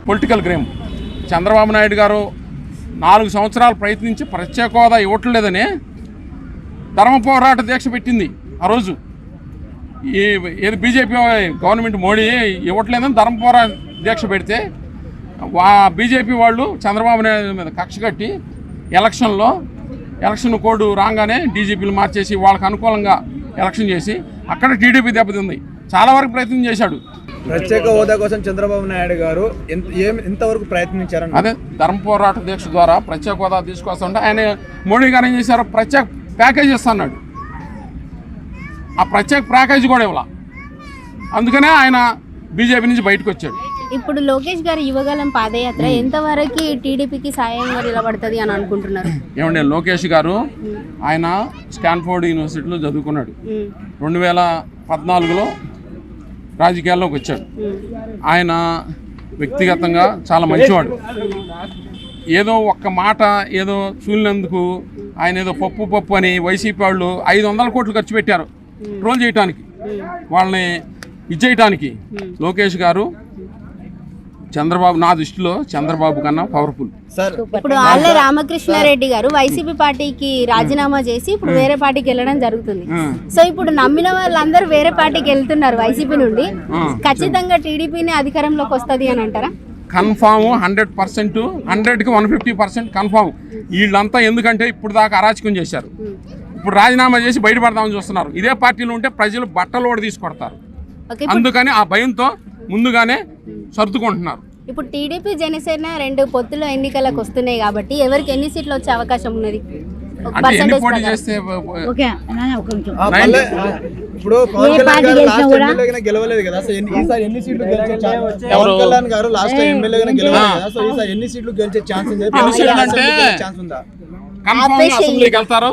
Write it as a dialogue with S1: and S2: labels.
S1: Political game. Chandrababu Naidu గారు 4 సంవత్సరాలు ప్రయత్నించి ప్రత్యేక హోదా ఇవ్వట్లేదని ధర్మ పోరాట దీక్ష పెట్టింది. ఆ రోజు ఏది బీజేపీ గవర్నమెంట్ మోడీ ఇవ్వట్లేదని ధర్మ పోరాట దీక్ష పెడితే బీజేపీ వాళ్ళు చంద్రబాబు నాయుడు మీద కక్ష కట్టి ఎలక్షన్ కోడ్ రాగానే డీజీపీలు మార్చేసి వాళ్ళకి అనుకూలంగా ఎలక్షన్ చేసి అక్కడ టీడీపీ దెబ్బతింది. చాలా వరకు ప్రయత్నం చేశాడు.
S2: ప్రత్యేక హోదా కోసం చంద్రబాబు నాయుడు గారు ఎంతవరకు ప్రయత్నించారు?
S1: అదే ధర్మ పోరాట దీక్ష ద్వారా ప్రత్యేక హోదా తీసుకొస్తుంటే ఆయన మోడీ గారు ఏం చేశారు, ప్రత్యేక ప్యాకేజ్ ఇస్తున్నాడు. ఆ ప్రత్యేక ప్యాకేజ్ కూడా ఇవ్వాల. అందుకనే ఆయన బీజేపీ నుంచి బయటకు వచ్చాడు.
S3: ఇప్పుడు లోకేష్ గారు యువగలం పాదయాత్ర ఎంతవరకు టీడీపీకి సాయంగా నిలబడుతుంది అని అనుకుంటున్నారు?
S1: ఏమండి, లోకేష్ గారు ఆయన స్టాన్ఫోర్డ్ యూనివర్సిటీలో చదువుకున్నాడు. 2014లో రాజకీయాల్లోకి వచ్చాడు. ఆయన వ్యక్తిగతంగా చాలా మంచివాడు. ఏదో ఒక్క మాట ఏదో చూలినందుకు ఆయన ఏదో పప్పు అని వైసీపీ వాళ్ళు 500 కోట్లు ఖర్చు పెట్టారు ట్రోల్ చేయడానికి, వాళ్ళని ఇచ్చేయటానికి. లోకేష్ గారు చంద్రబాబు, నా దృష్టిలో చంద్రబాబు కన్నా పవర్ఫుల్.
S3: ఇప్పుడు ఆళ్ళ రామకృష్ణారెడ్డి గారు వైసీపీ పార్టీకి రాజీనామా చేసి ఇప్పుడు వేరే పార్టీకి వెళ్ళడం జరుగుతుంది. సో ఇప్పుడు నమ్మిన వాళ్ళందరూ వేరే పార్టీకి వెళ్తున్నారు వైసీపీ నుండి. ఖచ్చితంగా టీడీపీని అధికారంలోకి వస్తుంది అని అంటారా?
S1: Confirm 100%, 100కి 150% confirm. వీళ్ళంతా ఎందుకంటే ఇప్పుడు దాకా అరాచకం చేశారు. ఇప్పుడు రాజీనామా చేసి బయటపడదామని చూస్తున్నారు. ఇదే పార్టీలో ఉంటే ప్రజలు బట్టలు కూడా తీసుకొడతారు. అందుకని ఆ భయంతో ముందుగానే సర్దుకుంటున్నారు.
S3: ఇప్పుడు టీడీపీ జనసేన 2 పొత్తుల ఎన్నికలకు వస్తున్నాయి కాబట్టి ఎవరికి ఎన్ని సీట్లు వచ్చే అవకాశం ఉన్నది?
S1: అంటే ఎన్ని పోటీ చేస్తే
S2: ఇప్పుడు పవన్ గెలవలేదు కదా, సో ఈసారి ఎన్ని సీట్లు గెలిచే పవన్ కళ్యాణ్ గారు లాస్ట్ ఎమ్మెల్యేగా గెలవలేదు కదా, సో ఈసారి ఎన్ని సీట్లు గెలిచే ఛాన్స్ ఉంది?
S1: కన్ఫామ్ అసెంబ్లీకి వెళ్తారు.